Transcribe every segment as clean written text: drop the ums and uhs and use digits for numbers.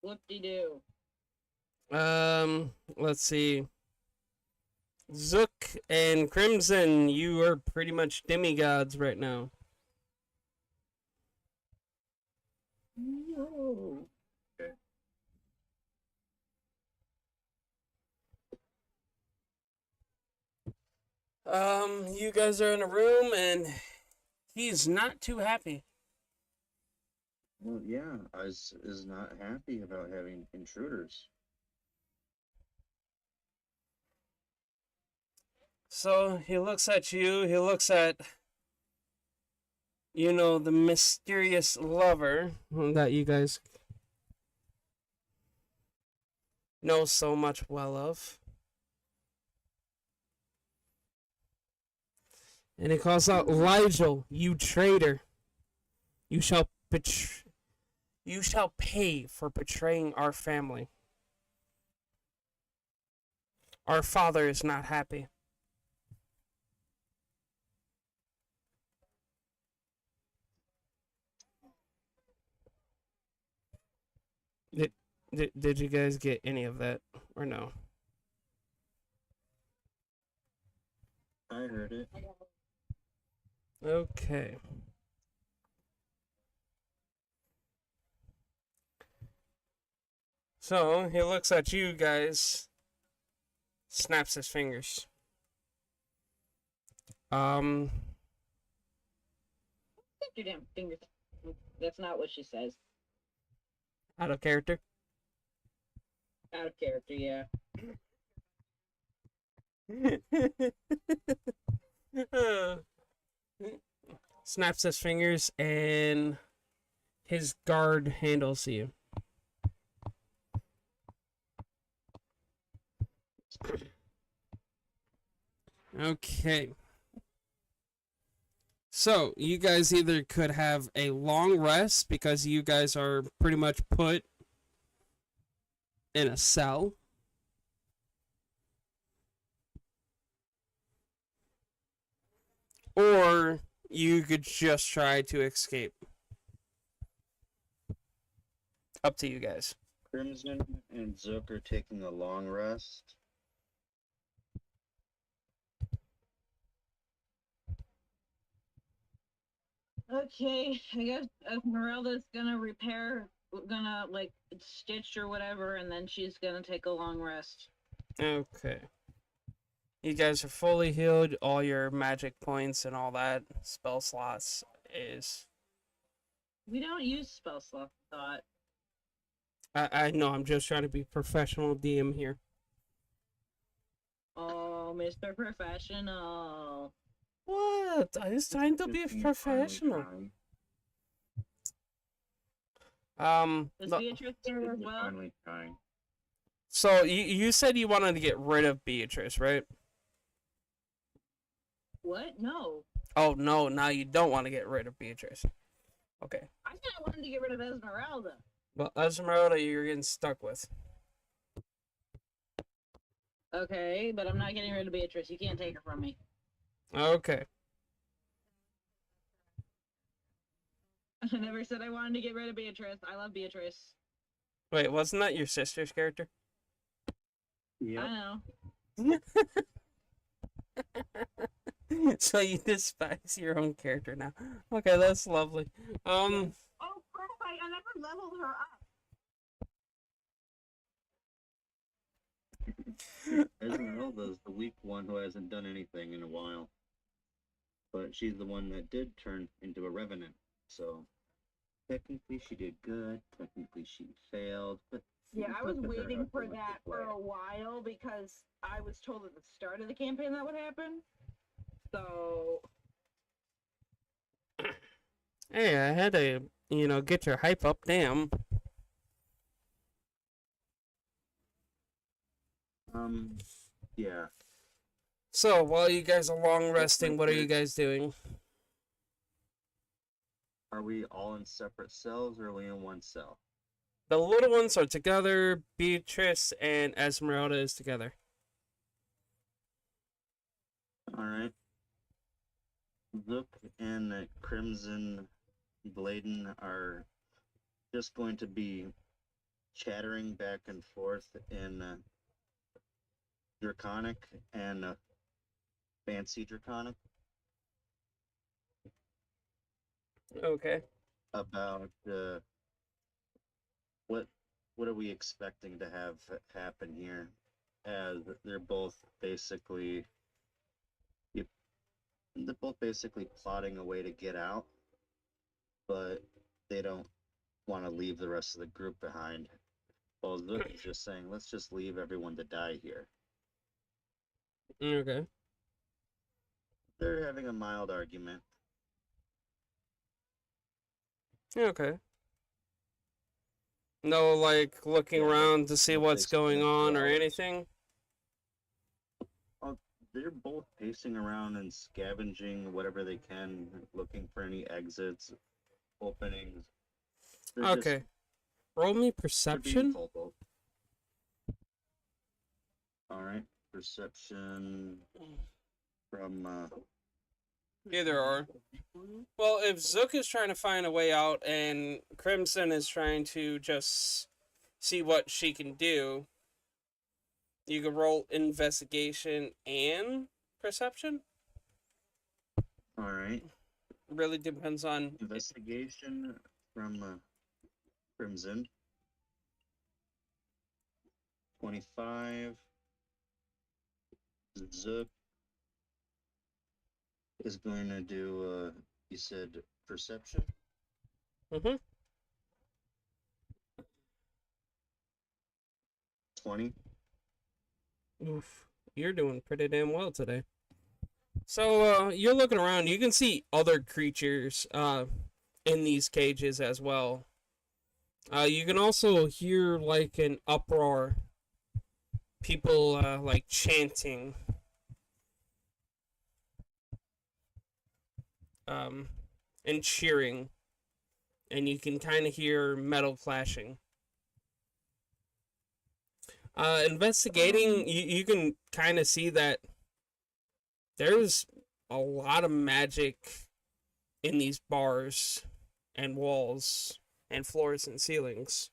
Whoop-de-doo. Let's see. Zook and Crimson, you are pretty much demigods right now. No. Okay. You guys are in a room and he's not too happy. Well, yeah, is not happy about having intruders. So he looks at you, he looks at, the mysterious lover that you guys know so much well of. And he calls out, Ligel, you traitor. You shall pay for betraying our family. Our father is not happy. Did you guys get any of that or no? I heard it. Okay. So he looks at you guys, snaps his fingers. Stick your damn fingers. That's not what she says. Out of character. Out of character, yeah. Snaps his fingers and his guard handles you. Okay. So, you guys either could have a long rest because you guys are pretty much put in a cell. Or you could just try to escape. Up to you guys. Crimson and Zook are taking a long rest. Okay, I guess Esmeralda's gonna like stitch or whatever, and then she's gonna take a long rest. Okay. You guys are fully healed. All your magic points and all that spell slots is. We don't use spell slot thought. I know. I'm just trying to be professional DM here. Oh, Mr. Professional. What? I was trying to be professional. Is Beatrice there as well? Finally trying. So you said you wanted to get rid of Beatrice, right? What? No. Oh no, now you don't want to get rid of Beatrice. Okay. I said I wanted to get rid of Esmeralda. Well, Esmeralda, you're getting stuck with. Okay, but I'm not getting rid of Beatrice. You can't take her from me. Okay. I never said I wanted to get rid of Beatrice. I love Beatrice. Wait, wasn't that your sister's character? Yeah. I know. So you despise your own character now. Okay, that's lovely. Oh crap! I never leveled her up. Esmeralda's the weak one who hasn't done anything in a while. But she's the one that did turn into a revenant. So technically she did good. Technically she failed. But yeah, I was waiting for that for a while because I was told at the start of the campaign that would happen. So Hey, I had to, get your hype up. Damn. Yeah. So while you guys are long resting, what are you guys doing? Are we all in separate cells or are we in one cell? The little ones are together. Beatrice and Esmeralda is together. Alright. Zook and Crimson Bladen are just going to be chattering back and forth in Draconic and Fancy Draconic Okay. about what are we expecting to have happen here, as they're both basically plotting a way to get out, but they don't want to leave the rest of the group behind. Well, Zook is just saying, let's just leave everyone to die here. Okay. They're having a mild argument. Okay. No, like, looking Yeah, around to see what what's they going spent on for or hours. anything? They're both pacing around and scavenging whatever they can, looking for any exits, openings. They're Okay. Roll me they're being perception. told. All right, perception from Either or. Well, if Zook is trying to find a way out and Crimson is trying to just see what she can do, you can roll investigation and perception. all right, Really depends on. investigation from Crimson. 25. Zook is going to do you said perception? Mm-hmm. 20. Oof. You're doing pretty damn well today. So, you're looking around. You can see other creatures in these cages as well. You can also hear like an uproar. People like chanting. And cheering. And you can kind of hear metal clashing. Investigating, you can kind of see that there's a lot of magic in these bars and walls and floors and ceilings,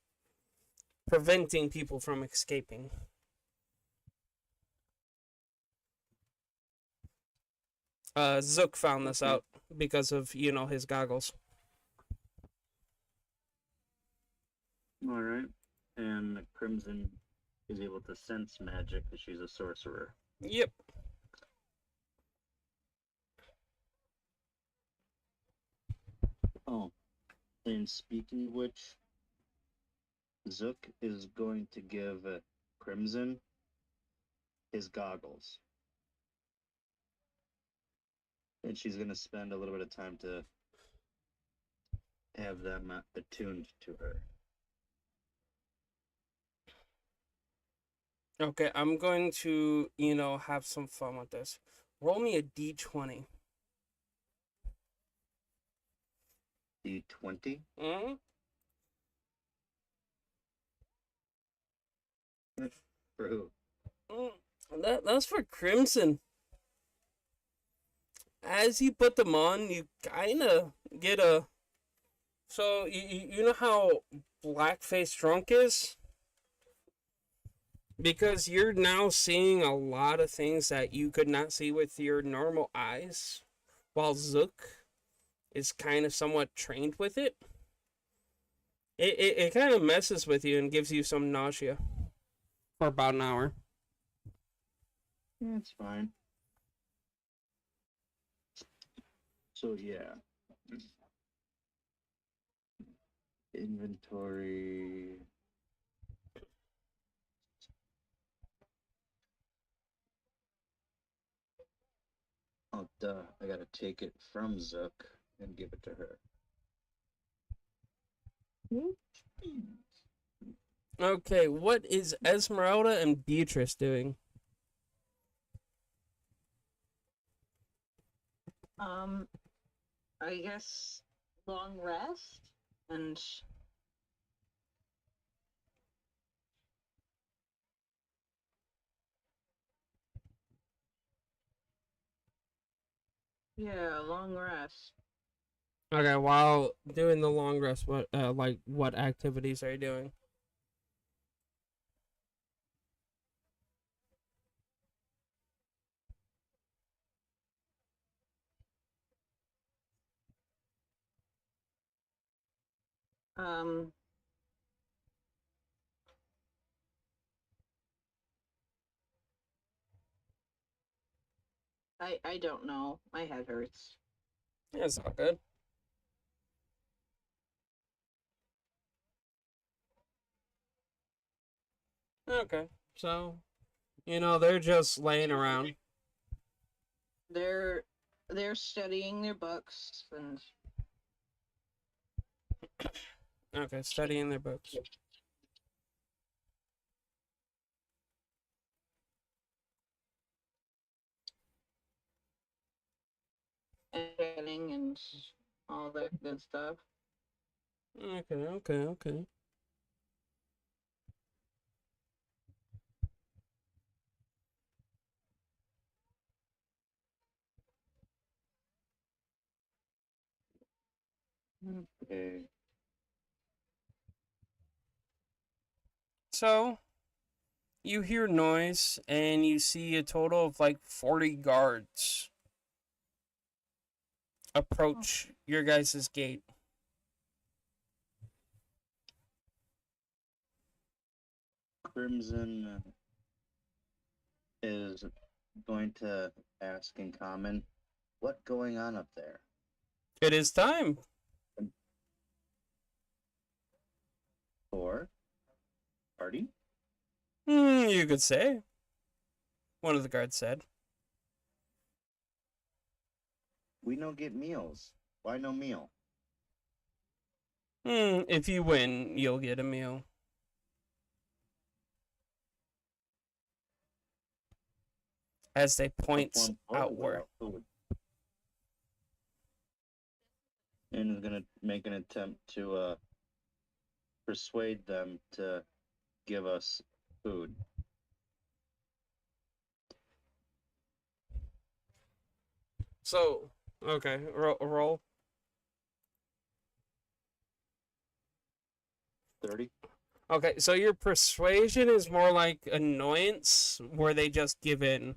preventing people from escaping. Zook found this out because of, his goggles. All right. And Crimson is able to sense magic because she's a sorcerer. Yep. Oh, and speaking of which, Zook is going to give Crimson his goggles. And she's going to spend a little bit of time to have them attuned to her. Okay, I'm going to, have some fun with this. Roll me a d20. D20? Mm-hmm. For who? That's for Crimson. As you put them on, you kind of get a... So, you know how Blackface Drunk is? Because you're now seeing a lot of things that you could not see with your normal eyes, while Zook is kind of somewhat trained with it. It kind of messes with you and gives you some nausea for about an hour. That's fine. So, yeah. Inventory. Oh, duh. I gotta take it from Zook and give it to her. Okay, what is Esmeralda and Beatrice doing? I guess long rest and yeah, long rest. Okay, while doing the long rest, what activities are you doing? Um, I don't know. My head hurts. That's not good. Okay, so they're just laying around. They're they're studying their books and Okay, studying their books. chatting and all that good stuff. Okay, okay, okay. Okay. So you hear noise and you see a total of like 40 guards approach your guys' gate. Crimson is going to ask in common, what going on up there? It is time. For party? You could say. One of the guards said. We no get meals. Why no meal? If you win, you'll get a meal. As they point outward. And is gonna make an attempt to persuade them to give us food. So, okay, roll. 30? Okay, so your persuasion is more like annoyance, where they just give in.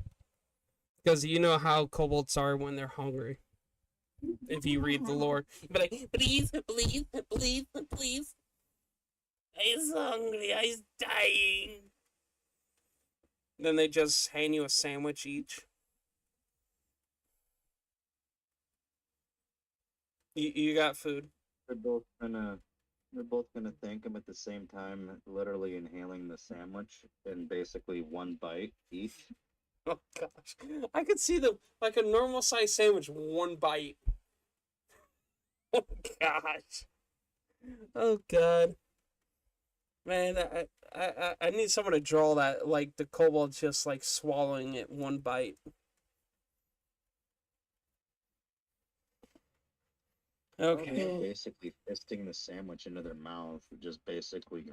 Because you know how kobolds are when they're hungry. If you read the lore, you'd be like, please, please, please, please. I'm hungry, I'm dying. Then they just hand you a sandwich each. You got food. They're both gonna thank him at the same time, literally inhaling the sandwich in basically one bite each. Oh gosh, I could see them like a normal size sandwich, one bite. Oh gosh. Oh god. Man, I need someone to draw that, like the kobold just like swallowing it one bite. Okay. They're basically fisting the sandwich into their mouth, just basically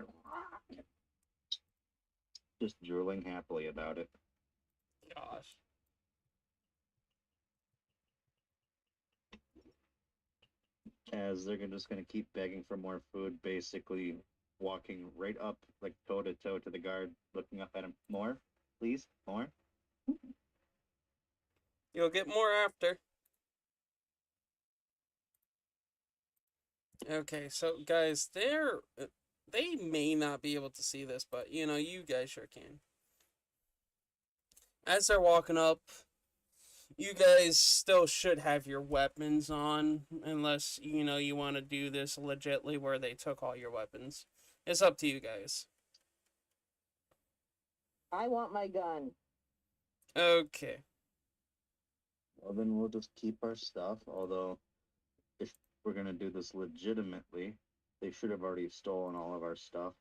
just drooling happily about it. Gosh. As they're just gonna keep begging for more food, basically walking right up, like toe to toe to the guard, looking up at him. More, please, more. You'll get more after. Okay, so guys, they may not be able to see this, but you guys sure can. As they're walking up, you guys still should have your weapons on, unless you want to do this legitly where they took all your weapons. It's up to you guys. I want my gun. Okay. Well, then we'll just keep our stuff. Although, if we're gonna do this legitimately, they should have already stolen all of our stuff.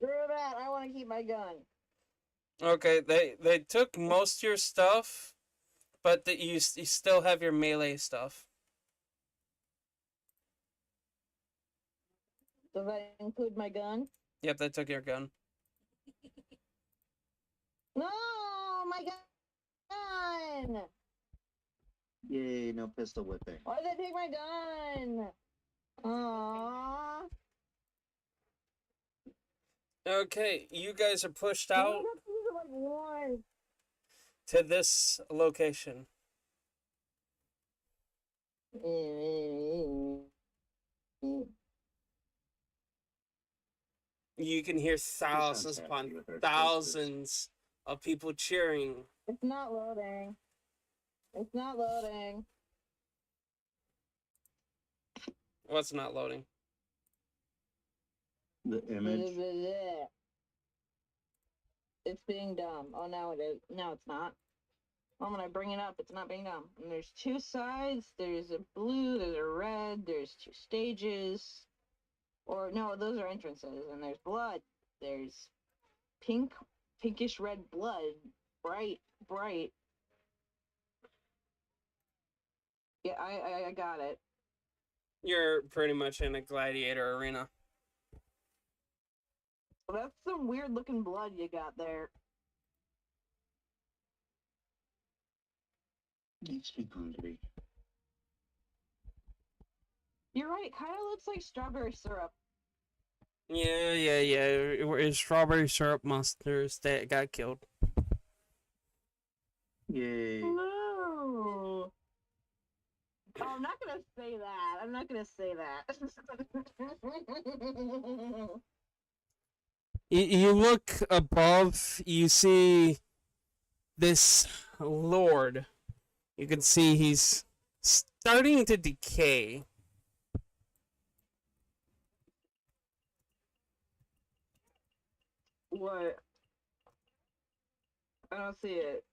Screw that! I want to keep my gun. Okay, they took most of your stuff, but you still have your melee stuff. Does that include my gun? Yep, they took your gun. No, my gun! Yay, no pistol whipping. Why did they take my gun? Aww. Okay, you guys are pushed Why out did I use it like once? to this location. You can hear thousands happy upon with our thousands of people cheering. It's not loading. It's not loading. What's not loading? The image. It's being dumb. Oh, now it is. No, it's not. Oh, when I bring it up, it's not being dumb. And there's two sides. There's a blue, there's a red, there's two stages. Or, no, those are entrances. And there's blood. There's pink, pinkish red blood. Bright, bright. Yeah, I got it. You're pretty much in a gladiator arena. Well, that's some weird looking blood you got there. Makes me hungry. You're right. Kind of looks like strawberry syrup. Yeah. It's strawberry syrup monsters that got killed. Yay. No. Oh, I'm not gonna say that. I'm not gonna say that. You look above, you see this lord. You can see he's starting to decay. What? I don't see it.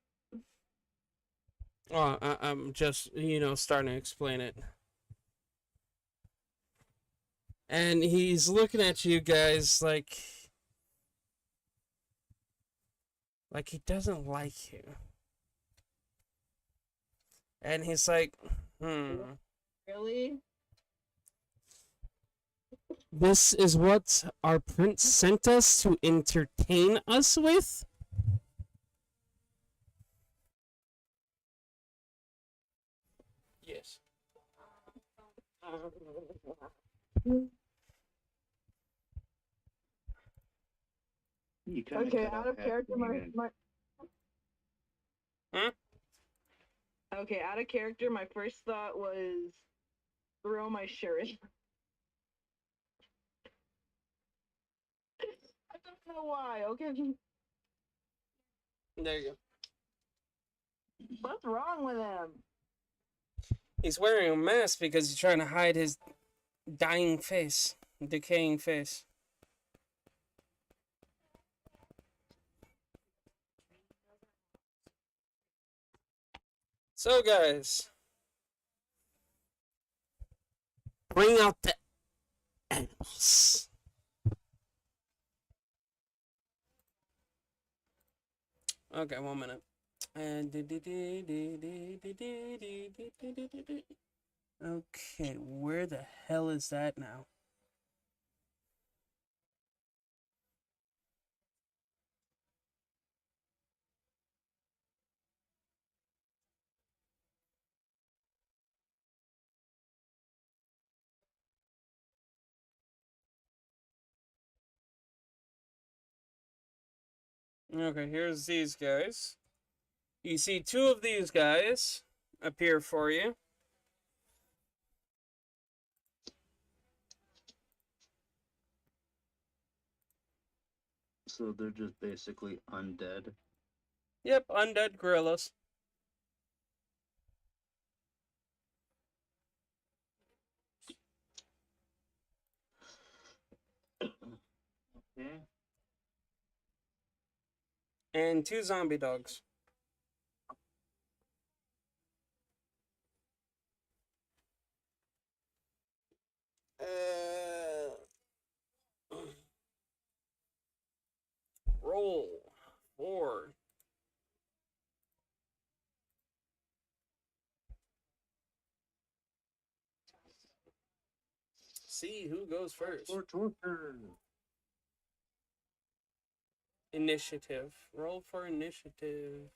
Oh, I'm just, starting to explain it. And he's looking at you guys like he doesn't like you. And he's like, Really? This is what our prince sent us to entertain us with? Yes. Okay, out of character, Okay, out of character, my first thought was throw my shirt. I don't know why. Okay. There you go. What's wrong with him? He's wearing a mask because he's trying to hide his dying face, decaying face. So, guys, bring out the animals. Okay, 1 minute. And okay, where the hell is that now? Okay, here's these guys. You see two of these guys appear for you. So they're just basically undead. Yep, undead gorillas. Okay. And two zombie dogs. Roll for see who goes first. Initiative. Roll for initiative.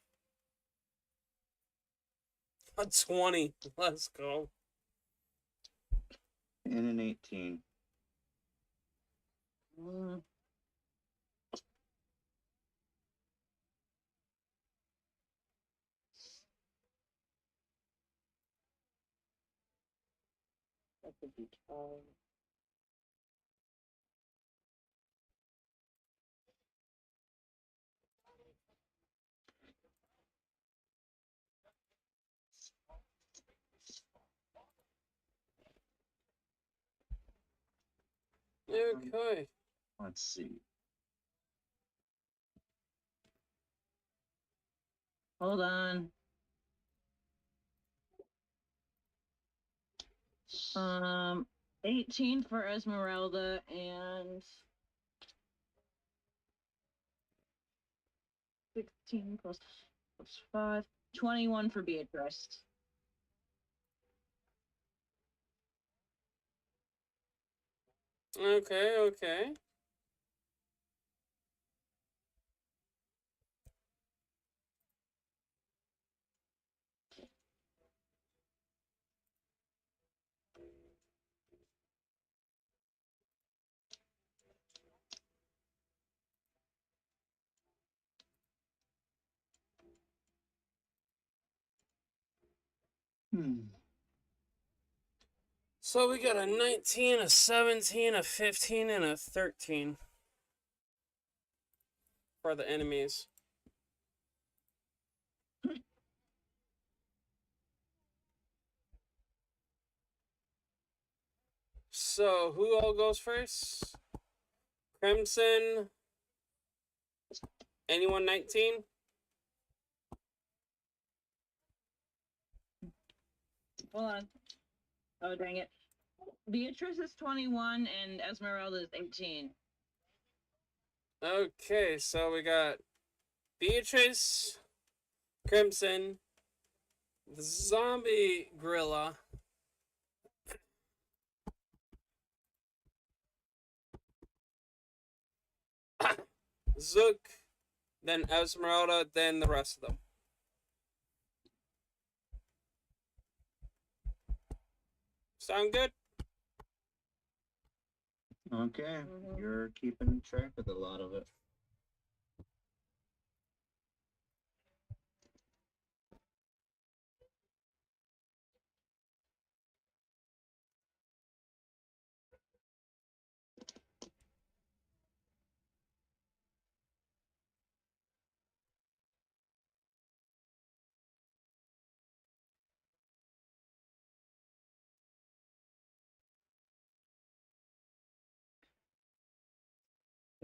A 20. Let's go. And an 18. Mm. That could be 12. Okay. Let's see. Hold on. 18 for Esmeralda and 16 plus 5. 21 for Beatrice. Okay, okay. So we got a 19, a 17, a 15, and a 13 for the enemies. So who all goes first? Crimson. Anyone 19? Hold on. Oh, dang it. Beatrice is 21 and Esmeralda is 18. Okay, so we got Beatrice, Crimson, the zombie gorilla, Zook, then Esmeralda, then the rest of them. Sound good? Okay, Mhm. you're keeping track of a lot of it.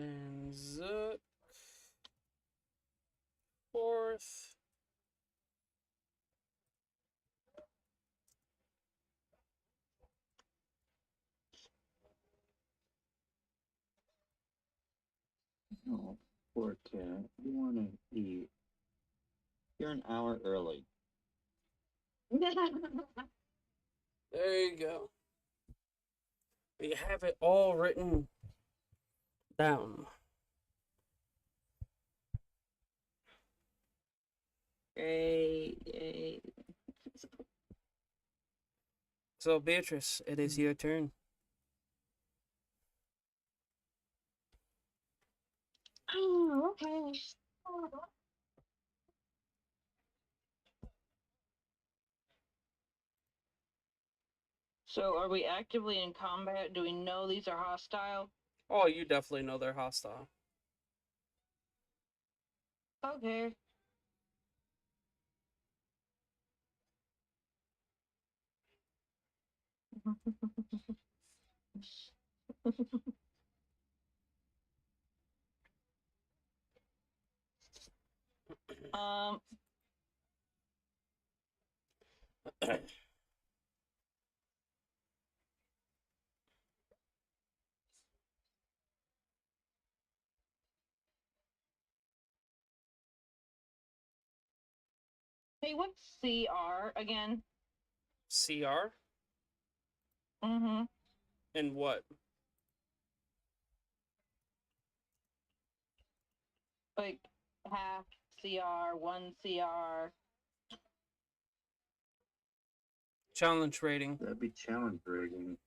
And Zook, fourth. Oh, poor cat. You want to eat. You're an hour early. There you go. We have it all written down. Great. So, Beatrice, it is your turn. Oh, okay. So, are we actively in combat? Do we know these are hostile? Oh, you definitely know they're hostile. Okay. um. Hey, what's CR again? CR? Mm-hmm. And what? Like half CR, 1 CR. Challenge rating. That'd be challenge rating.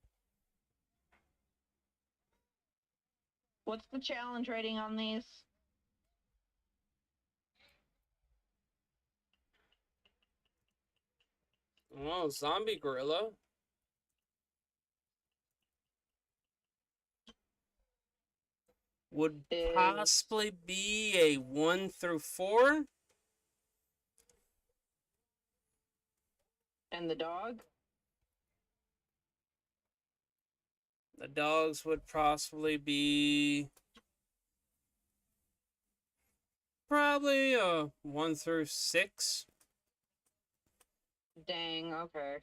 What's the challenge rating on these? Oh, zombie gorilla. Would possibly be a 1 through 4. And the dog? The dogs would possibly be probably a 1 through 6. Dang, okay.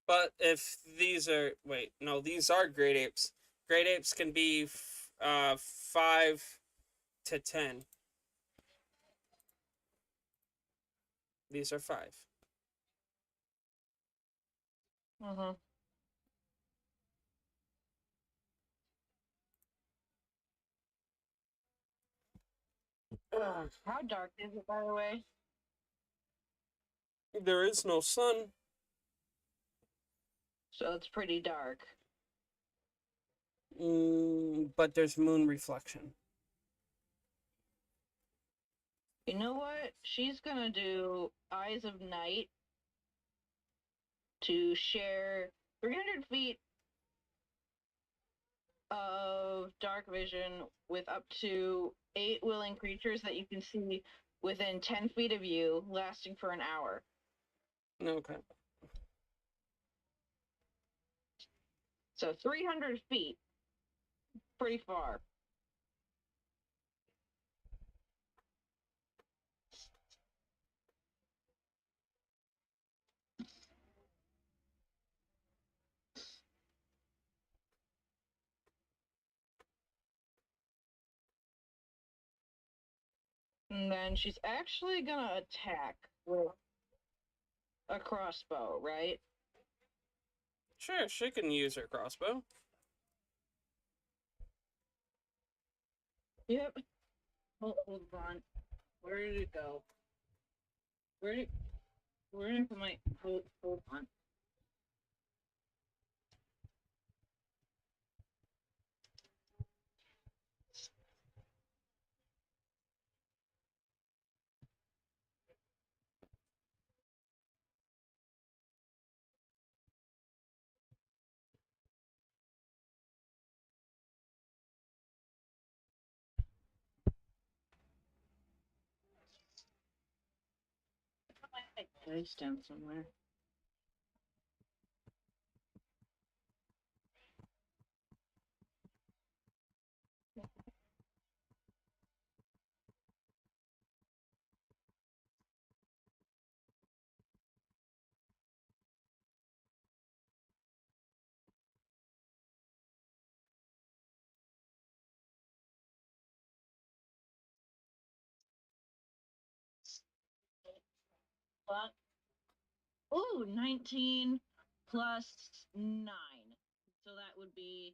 But if these are these are great apes. Great apes can be 5 to 10. These are 5. Uh-huh. How dark is it, by the way? There is no sun. So it's pretty dark. But there's moon reflection. You know what? She's gonna do Eyes of Night to share 300 feet of dark vision with up to 8 willing creatures that you can see within 10 feet of you, lasting for an hour. Okay. So 300 feet. Pretty far. And then she's actually gonna attack with a crossbow, right? Sure, she can use her crossbow. Yep. Hold on. Where did it go? Where did my hold on. Dice down somewhere. But ooh, 19 plus 9. So that would be